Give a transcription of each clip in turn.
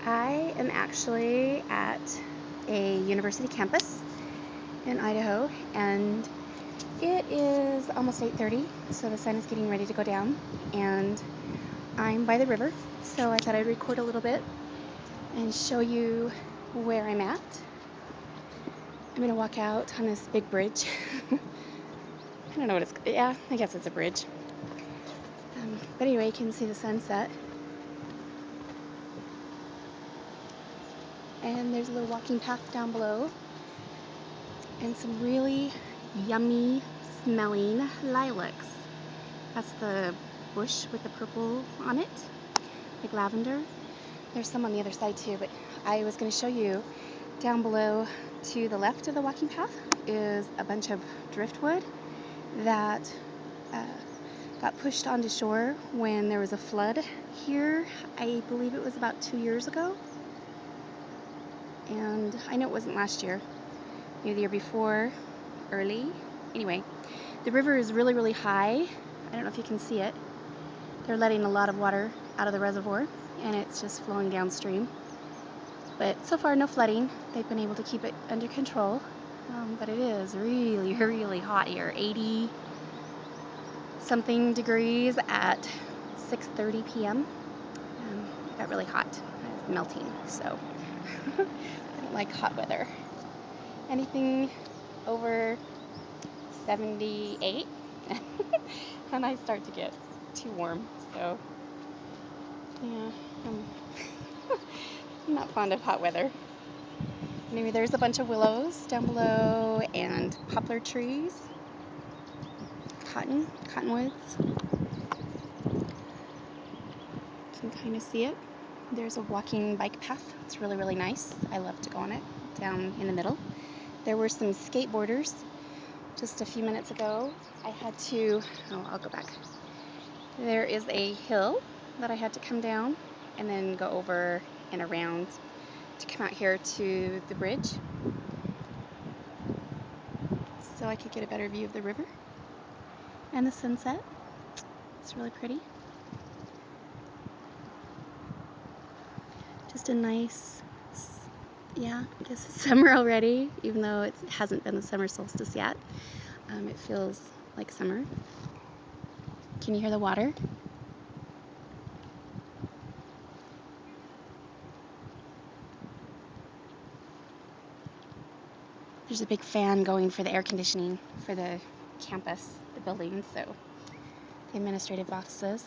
I am actually at a university campus in Idaho, and it is almost 8:30, so the sun is getting ready to go down, and I'm by the river, so I thought I'd record a little bit and show you where I'm at. I'm gonna walk out on this big bridge. I don't know what yeah, I guess it's a bridge. But anyway, you can see the sunset. And there's a little walking path down below, and some really yummy smelling lilacs. That's the bush with the purple on it, like lavender. There's some on the other side too, but I was going to show you down below to the left of the walking path is a bunch of driftwood that got pushed onto shore when there was a flood here. I believe it was about 2 years ago. And I know it wasn't last year, maybe the year before, early. Anyway, the river is really, really high. I don't know if you can see it. They're letting a lot of water out of the reservoir, and it's just flowing downstream. But so far, no flooding. They've been able to keep it under control. But it is really, really hot here. 80 something degrees at 6:30 p.m. It got really hot. It's melting, so I don't like hot weather. Anything over 78 and I start to get too warm, so yeah, I'm not fond of hot weather. Anyway, there's a bunch of willows down below and poplar trees, cottonwoods. You can kind of see it. There's a walking bike path. It's really, really nice. I love to go on it down in the middle. There were some skateboarders just a few minutes ago. I had to, I'll go back. There is a hill that I had to come down and then go over and around to come out here to the bridge so I could get a better view of the river and the sunset. It's really pretty. Just a nice, yeah, I guess it's summer already, even though it hasn't been the summer solstice yet. It feels like summer. Can you hear the water? There's a big fan going for the air conditioning for the campus, the building, so the administrative offices.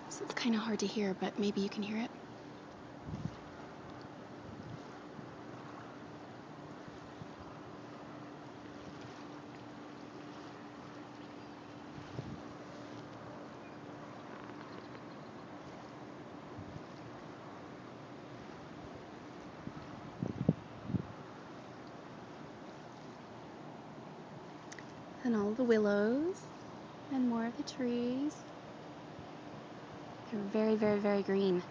So it's kind of hard to hear, but maybe you can hear it. And all the willows and more of the trees. They're very, very, very green.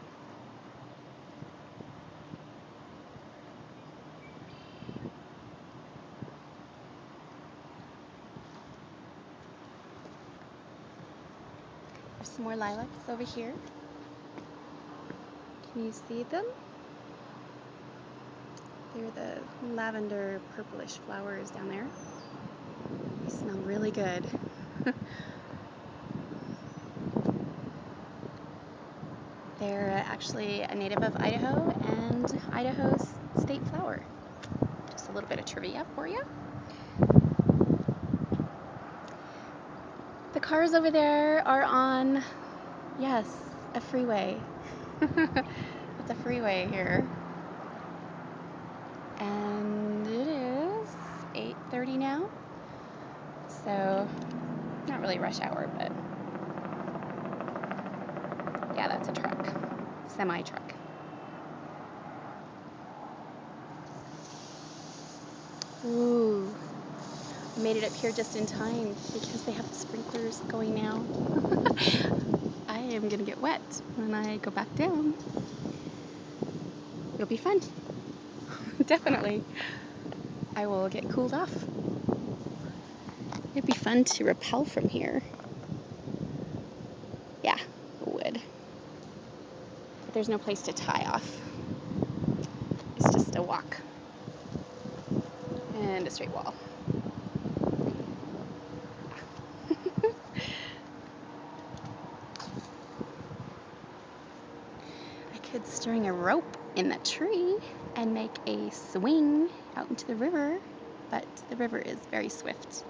There's some more lilacs over here. Can you see them? They're the lavender purplish flowers down there. They smell really good. They're actually a native of Idaho and Idaho's state flower. Just a little bit of trivia for you. The cars over there are on, yes, a freeway. It's a freeway here. And it is 8:30 now. So, not really rush hour, but yeah, that's a truck. Semi-truck. Ooh. I made it up here just in time because they have the sprinklers going now. I am gonna get wet when I go back down. It'll be fun. Definitely. I will get cooled off. It'd be fun to rappel from here. Yeah, it would. there's no place to tie off. It's just a walk and a straight wall. I could string a rope in the tree and make a swing out into the river, but the river is very swift.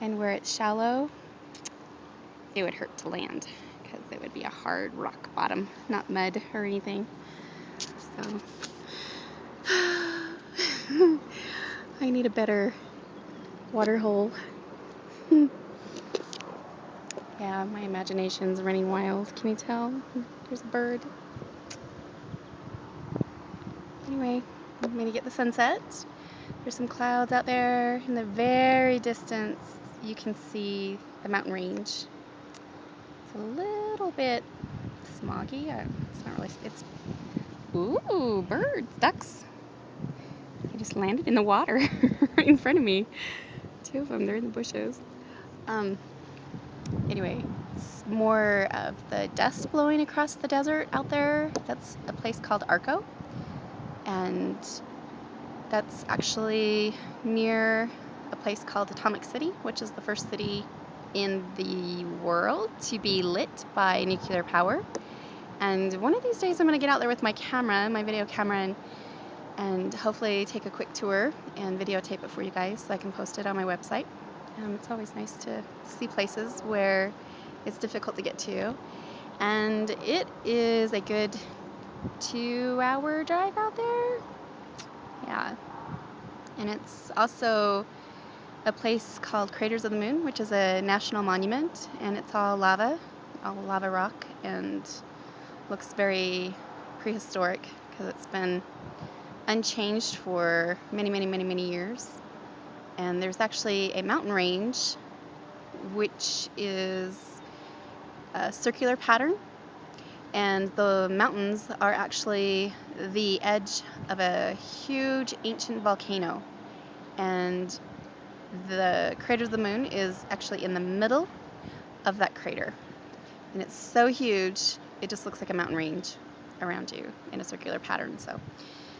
And where it's shallow, it would hurt to land because it would be a hard rock bottom, not mud or anything. So I need a better water hole. Yeah, my imagination's running wild. Can you tell? There's a bird. Anyway, I'm going to get the sunset. There's some clouds out there. In the very distance, you can see the mountain range. It's a little bit smoggy. It's not really. It's ooh, birds, ducks. They just landed in the water right in front of me. Two of them. They're in the bushes. Anyway, it's more of the dust blowing across the desert out there. That's a place called Arco, and that's actually near a place called Atomic City, which is the first city in the world to be lit by nuclear power. And one of these days I'm going to get out there with my camera, my video camera, and hopefully take a quick tour and videotape it for you guys so I can post it on my website. It's always nice to see places where it's difficult to get to. And it is a good 2-hour drive out there. Yeah. And it's also a place called Craters of the Moon, which is a national monument, and it's all lava rock, and looks very prehistoric because it's been unchanged for many, many, many, many years. And there's actually a mountain range which is a circular pattern, and the mountains are actually the edge of a huge ancient volcano, and the crater of the moon is actually in the middle of that crater, and it's so huge it just looks like a mountain range around you in a circular pattern. So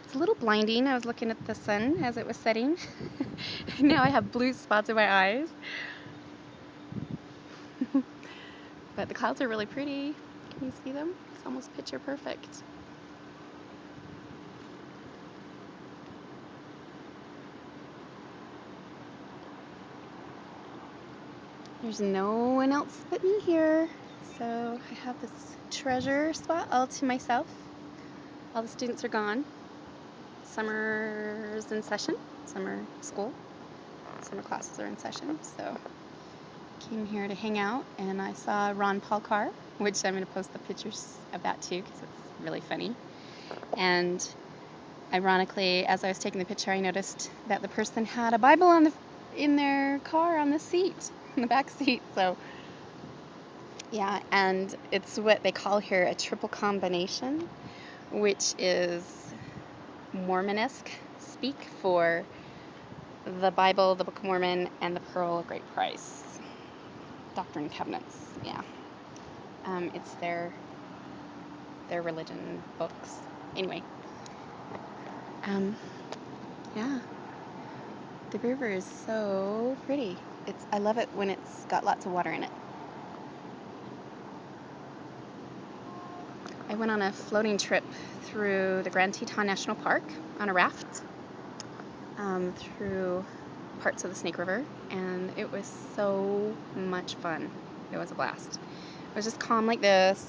it's a little blinding. I was looking at the sun as it was setting. Now I have blue spots in my eyes. But the clouds are really pretty. Can you see them? It's almost picture perfect. There's no one else but me here. So I have this treasure spot all to myself. All the students are gone. Summer's in session, summer school, summer classes are in session. So came here to hang out, and I saw Ron Paul car, which I'm going to post the pictures of that too because it's really funny. And ironically, as I was taking the picture, I noticed that the person had a Bible in their car on the seat, in the back seat. So yeah, and it's what they call here a triple combination, which is Mormonesque speak for the Bible, the Book of Mormon, and the Pearl of Great Price. Doctrine and Covenants, yeah. It's their religion books. Anyway, yeah. The river is so pretty. I love it when it's got lots of water in it. I went on a floating trip through the Grand Teton National Park on a raft through parts of the Snake River, and it was so much fun. It was a blast. It was just calm like this.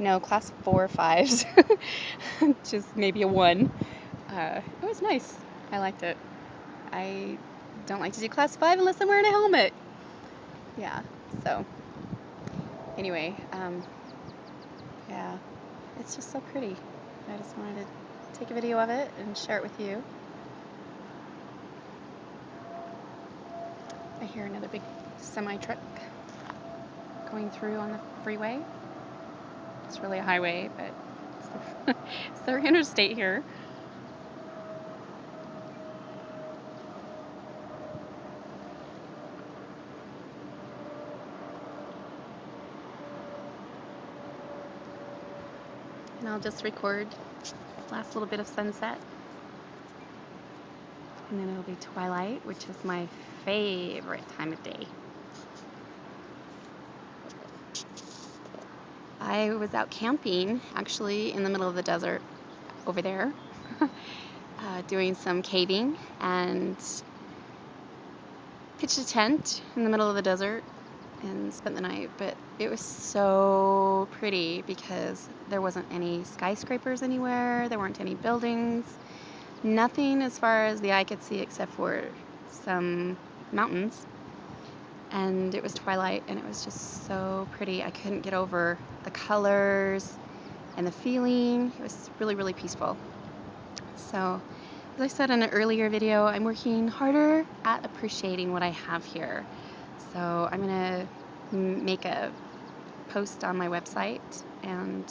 No, class 4 or 5s. Just maybe a 1. It was nice. I liked it. I don't like to do class 5 unless I'm wearing a helmet. Yeah, so anyway, yeah, it's just so pretty. I just wanted to take a video of it and share it with you. I hear another big semi-truck going through on the freeway. It's really a highway, but it's the interstate here. and I'll just record last little bit of sunset, and then it'll be twilight, which is my favorite time of day. I was out camping, actually, in the middle of the desert over there, doing some caving, and pitched a tent in the middle of the desert and spent the night. But it was so pretty because there wasn't any skyscrapers anywhere, there weren't any buildings, nothing as far as the eye could see except for some mountains. And it was twilight, and it was just so pretty. I couldn't get over the colors and the feeling. It was really, really peaceful. So, as I said in an earlier video, I'm working harder at appreciating what I have here. So I'm gonna make a post on my website and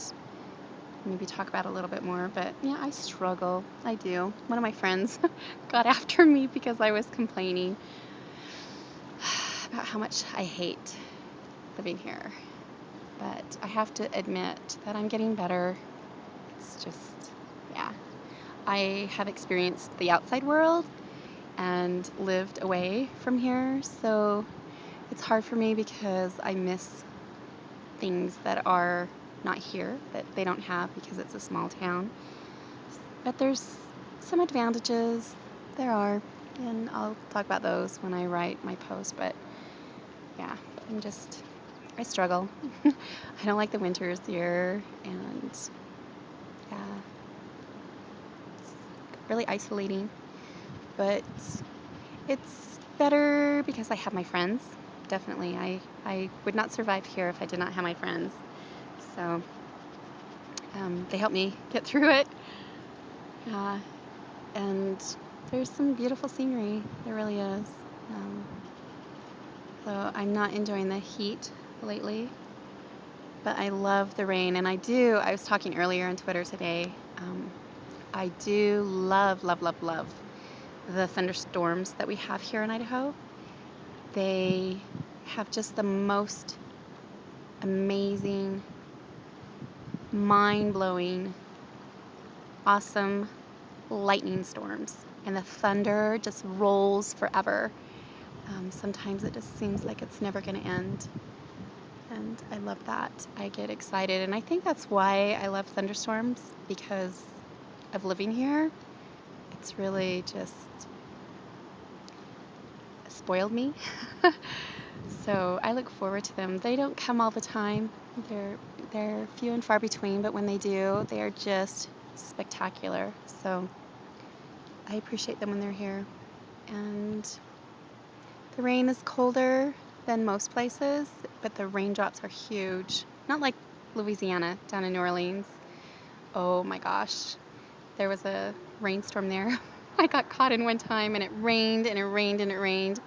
maybe talk about it a little bit more. But yeah, I struggle. I do. One of my friends got after me because I was complaining about how much I hate living here. But I have to admit that I'm getting better. It's just, yeah. I have experienced the outside world and lived away from here, so it's hard for me because I miss things that are not here, that they don't have because it's a small town. But there's some advantages. There are, and I'll talk about those when I write my post. But yeah, I struggle. I don't like the winters here, and yeah, it's really isolating. But it's better because I have my friends. Definitely, I would not survive here if I did not have my friends. So they help me get through it. And there's some beautiful scenery. There really is. So I'm not enjoying the heat lately, but I love the rain. And I was talking earlier on Twitter today, I do love, love, love, love the thunderstorms that we have here in Idaho. They have just the most amazing, mind-blowing, awesome lightning storms, and the thunder just rolls forever. Sometimes it just seems like it's never going to end, and I love that. I get excited, and I think that's why I love thunderstorms, because of living here. It's really just spoiled me. So I look forward to them. They don't come all the time. They're few and far between, but when they do, they are just spectacular. So I appreciate them when they're here. And the rain is colder than most places, but the raindrops are huge. Not like Louisiana down in New Orleans. Oh my gosh. There was a rainstorm there. I got caught in one time, and it rained and it rained and it rained.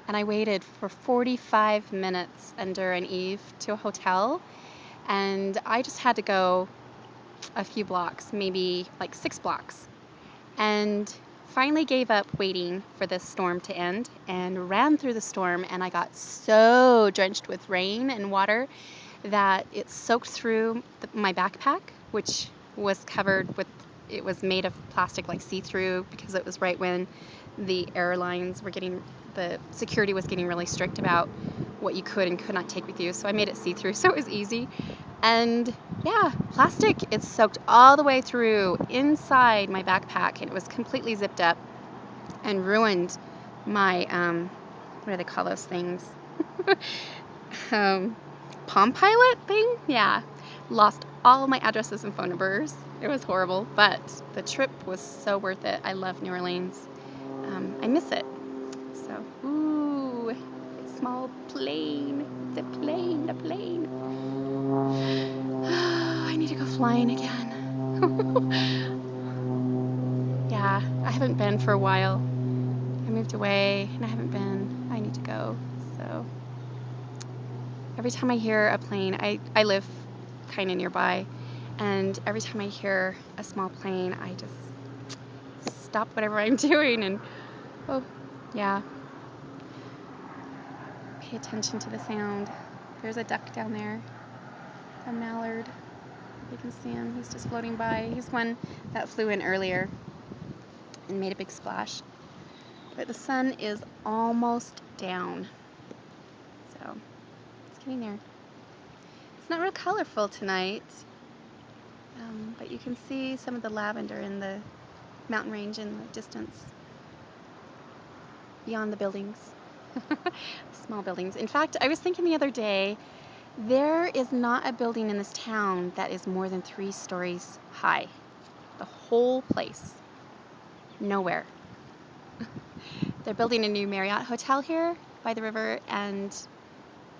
And I waited for 45 minutes under an eave to a hotel, and I just had to go a few blocks, maybe like 6 blocks, and finally gave up waiting for this storm to end and ran through the storm. And I got so drenched with rain and water that it soaked through my backpack, which was covered with, it was made of plastic, like see-through, because it was right when the airlines were the security was getting really strict about what you could and could not take with you. So I made it see-through, so it was easy. And yeah, plastic, it soaked all the way through inside my backpack, and it was completely zipped up and ruined my, what do they call those things? Palm Pilot thing? Yeah. Lost all my addresses and phone numbers. It was horrible, but the trip was so worth it. I love New Orleans. I miss it. So, ooh, small plane. The plane, the plane. I need to go flying again. Yeah, I haven't been for a while. I moved away and I haven't been. I need to go. So every time I hear a plane, I live kind of nearby, and every time I hear a small plane, I just stop whatever I'm doing and, oh, yeah, pay attention to the sound. There's a duck down there, a mallard. You can see him. He's just floating by. He's one that flew in earlier and made a big splash. But the sun is almost down. So it's getting there. It's not real colorful tonight. But you can see some of the lavender in the mountain range in the distance beyond the buildings. Small buildings. In fact, I was thinking the other day, there is not a building in this town that is more than 3 stories high. The whole place. Nowhere. They're building a new Marriott hotel here by the river, and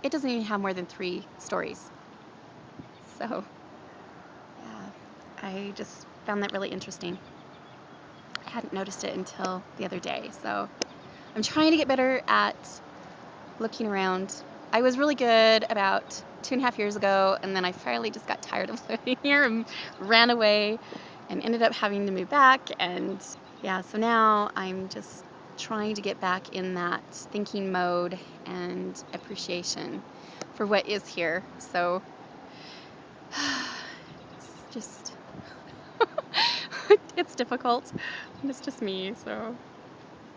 it doesn't even have more than 3 stories. So, yeah, I just found that really interesting. I hadn't noticed it until the other day, so I'm trying to get better at looking around. I was really good about 2.5 years ago, and then I finally just got tired of living here and ran away and ended up having to move back. And yeah, so now I'm just trying to get back in that thinking mode and appreciation for what is here. So it's just it's difficult. It's just me. So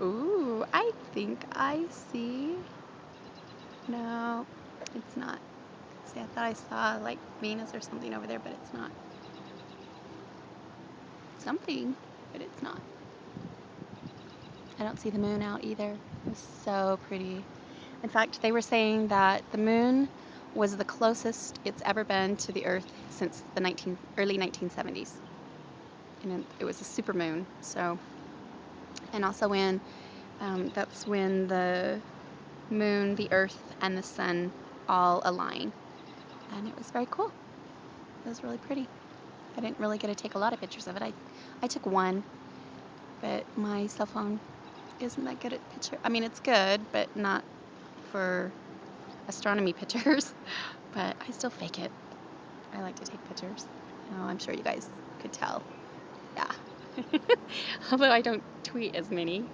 ooh, I think I see. No, it's not. See, I thought I saw like Venus or something over there, but it's not. Something, but it's not. I don't see the moon out either. It's so pretty. In fact, they were saying that the moon was the closest it's ever been to the Earth since the early 1970s. And it was a super moon. So, and also when that's when the moon, the Earth, and the sun all align. And it was very cool. It was really pretty. I didn't really get to take a lot of pictures of it. I took one, but my cell phone isn't that good at picture. I mean, it's good, but not for astronomy pictures. But I still fake it. I like to take pictures. Oh, I'm sure you guys could tell. Yeah. Although I don't tweet as many.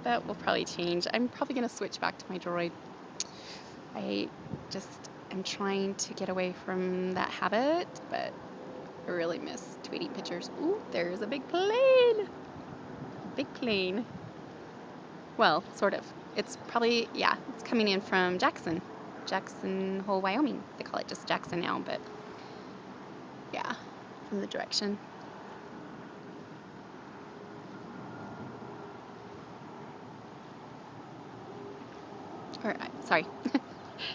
That will probably change. I'm probably going to switch back to my Droid. I just am trying to get away from that habit, but I really miss tweeting pictures. Ooh, there's a big plane. Big plane. Well, sort of. It's probably, yeah, it's coming in from Jackson Hole, Wyoming. They call it just Jackson now, but yeah, from the direction. Or, sorry, you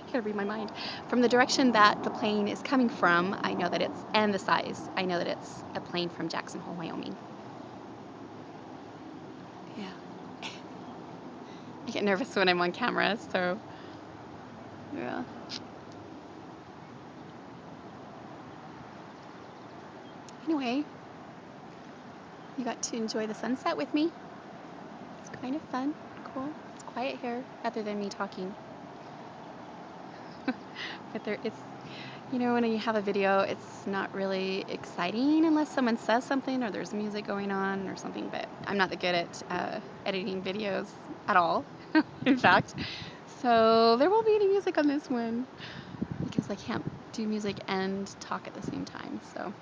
gotta read my mind. From the direction that the plane is coming from, I know that it's, and the size, I know that it's a plane from Jackson Hole, Wyoming. Yeah. I get nervous when I'm on camera, so yeah. Anyway, you got to enjoy the sunset with me. It's kind of fun, cool. It's quiet here, other than me talking. But it's, you know, when you have a video, it's not really exciting unless someone says something or there's music going on or something. But I'm not that good at editing videos at all, in fact. So there won't be any music on this one because I can't do music and talk at the same time. So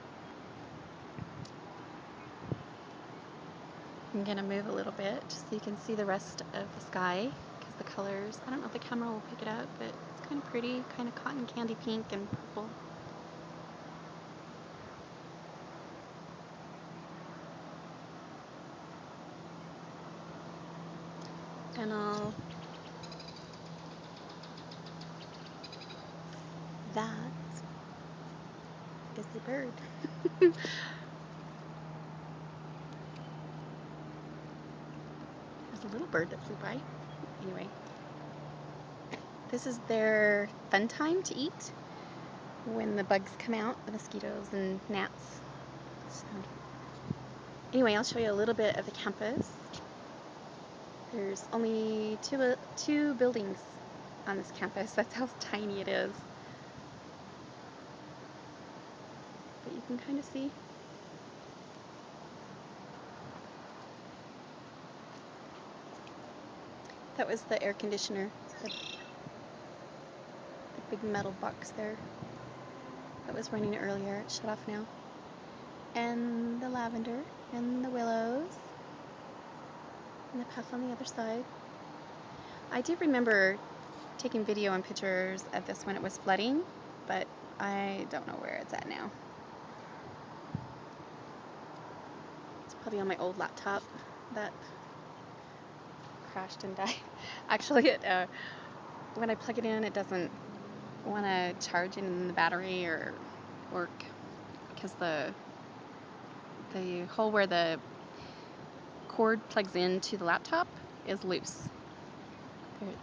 I'm gonna move a little bit so you can see the rest of the sky because the colors, I don't know if the camera will pick it up, but it's kind of pretty, kind of cotton candy pink and purple. And that is the bird. There's a little bird that flew by. Anyway, this is their fun time to eat when the bugs come out, the mosquitoes and gnats. So, anyway, I'll show you a little bit of the campus. There's only two buildings on this campus. That's how tiny it is. But you can kind of see. That was the air conditioner, the big metal box there. that was running earlier. It's shut off now. And the lavender and the willows and the path on the other side. I do remember taking video and pictures of this when it was flooding, but I don't know where it's at now. It's probably on my old laptop that crashed and died. Actually, when I plug it in, it doesn't want to charge in the battery or work because the hole where the cord plugs into the laptop is loose.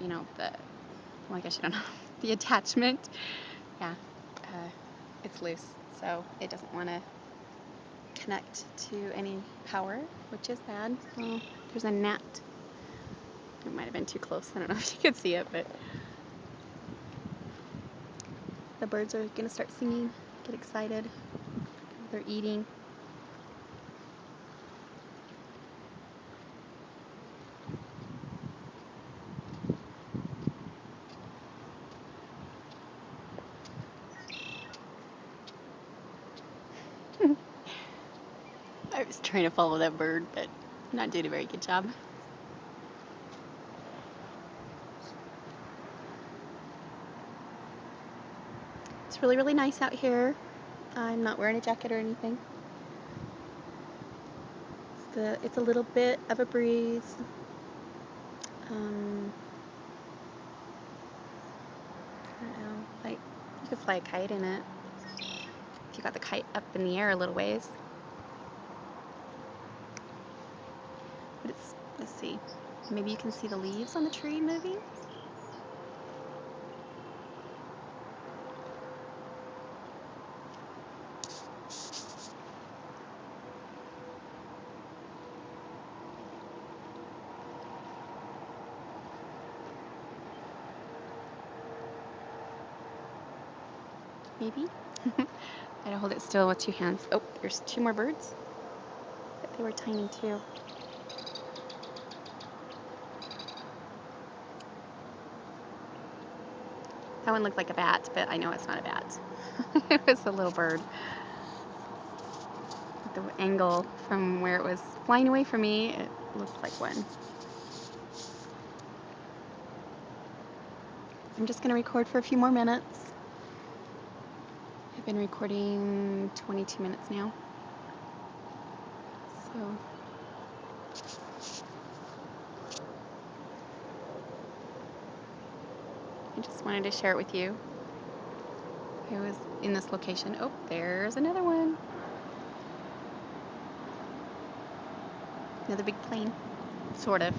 You know, well, I guess you don't know, the attachment, yeah, it's loose, so it doesn't want to connect to any power, which is bad. Oh, there's a gnat. It might have been too close. I don't know if you could see it, but the birds are going to start singing, get excited. They're eating. I was trying to follow that bird, but not doing a very good job. It's really, really nice out here. I'm not wearing a jacket or anything. It's a little bit of a breeze. I don't know, like you could fly a kite in it if you got the kite up in the air a little ways. But let's see, maybe you can see the leaves on the tree moving. Maybe. I gotta hold it still with two hands. Oh, there's two more birds. But they were tiny too. That one looked like a bat, but I know it's not a bat. It was a little bird. The angle from where it was flying away from me, it looked like one. I'm just going to record for a few more minutes. I've been recording 22 minutes now. So I just wanted to share it with you. I was in this location. Oh, there's another one. Another big plane. Sort of.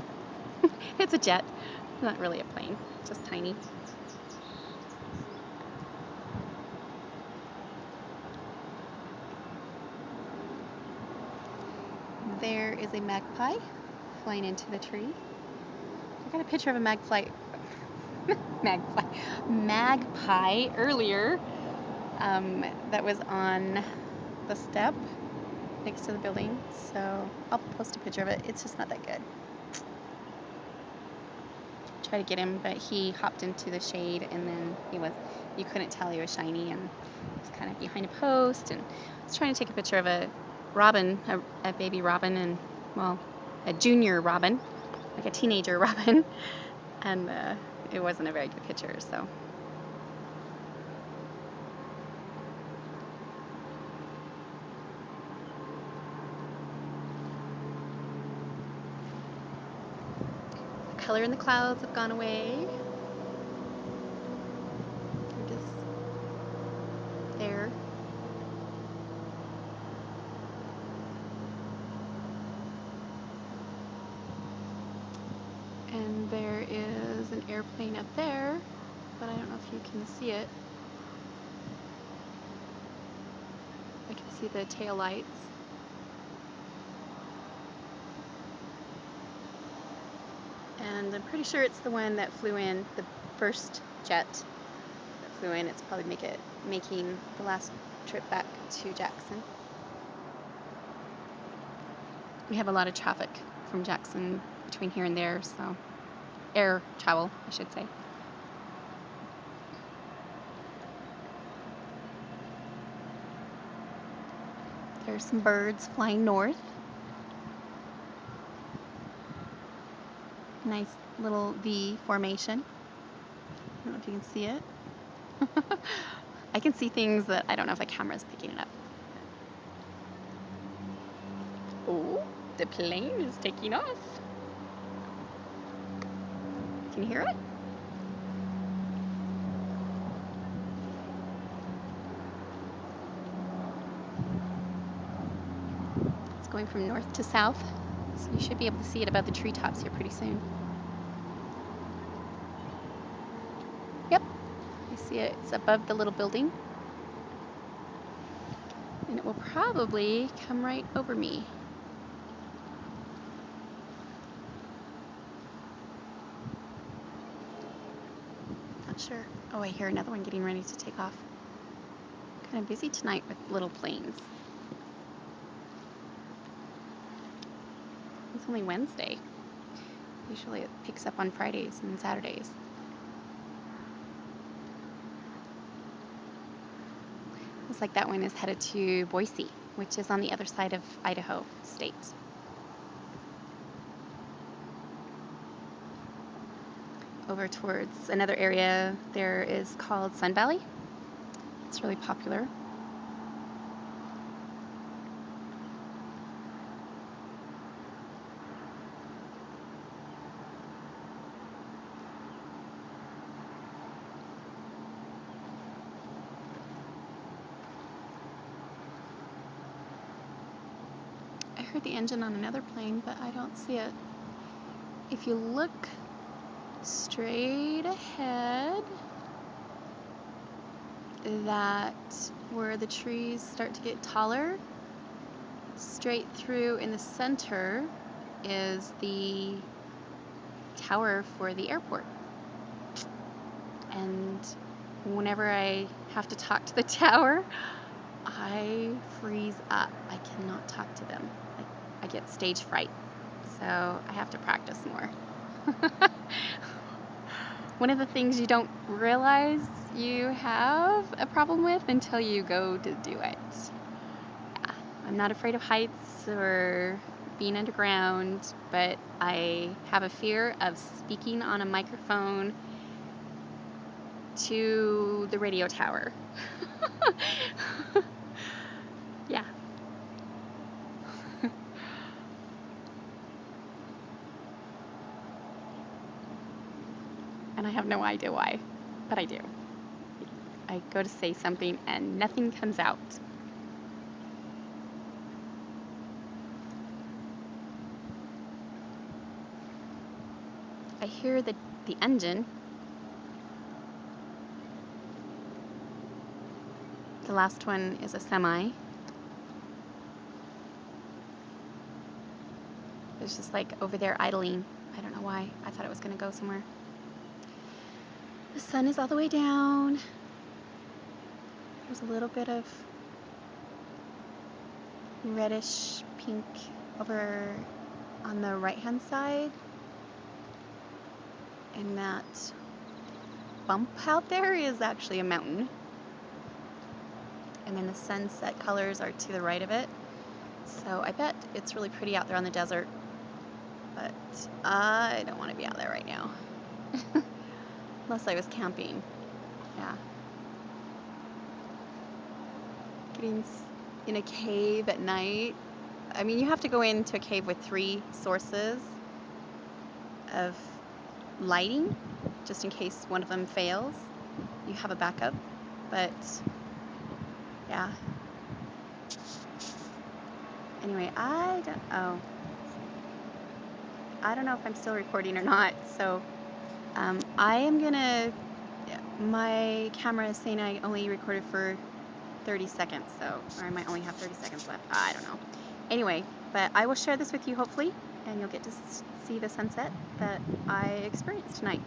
It's a jet. Not really a plane. Just tiny. There is a magpie flying into the tree. I got a picture of a magpie earlier that was on the step next to the building, so I'll post a picture of it. It's just not that good. Try to get him, but he hopped into the shade, and then you couldn't tell he was shiny, and he was kind of behind a post. And I was trying to take a picture of a robin, a baby robin, and well, a junior robin, like a teenager robin, and it wasn't a very good picture. So the color in the clouds have gone away. They're just there. And there is an airplane up there, but I don't know if you can see it. I can see the tail lights. And I'm pretty sure it's the one that flew in, the first jet that flew in. It's probably making the last trip back to Jackson. We have a lot of traffic from Jackson between here and there, so air travel, I should say. There's some birds flying north. Nice little V formation. I don't know if you can see it. I can see things that I don't know if the camera's picking it up. Oh, the plane is taking off. Can you hear it? It's going from north to south, so you should be able to see it above the treetops here pretty soon. Yep, I see it. It's above the little building. And it will probably come right over me. Not sure. Oh, I hear another one getting ready to take off. Kind of busy tonight with little planes. It's only Wednesday. Usually it picks up on Fridays and Saturdays. Looks like that one is headed to Boise, which is on the other side of Idaho state. Over towards another area there is called Sun Valley. It's really popular. I heard the engine on another plane, but I don't see it. If you look straight ahead, that where the trees start to get taller, straight through in the center is the tower for the airport. And whenever I have to talk to the tower, I freeze up. I cannot talk to them. I get stage fright. So I have to practice more. One of the things you don't realize you have a problem with until you go to do it. Yeah, I'm not afraid of heights or being underground, but I have a fear of speaking on a microphone to the radio tower. Yeah. And I have no idea why, but I do. I go to say something and nothing comes out. I hear the engine. The last one is a semi. It's just like over there idling. I don't know why. I thought it was going to go somewhere. The sun is all the way down. There's a little bit of reddish pink over on the right hand side. And that bump out there is actually a mountain. And then the sunset colors are to the right of it. So I bet it's really pretty out there on the desert. But I don't want to be out there right now. Unless I was camping. Yeah. Getting in a cave at night. I mean, you have to go into a cave with 3 sources of lighting, just in case one of them fails. You have a backup. But yeah. Anyway, I don't know if I'm still recording or not. So I am gonna. My camera is saying I only recorded for 30 seconds, so, or I might only have 30 seconds left. I don't know. Anyway, but I will share this with you hopefully, and you'll get to see the sunset that I experienced tonight.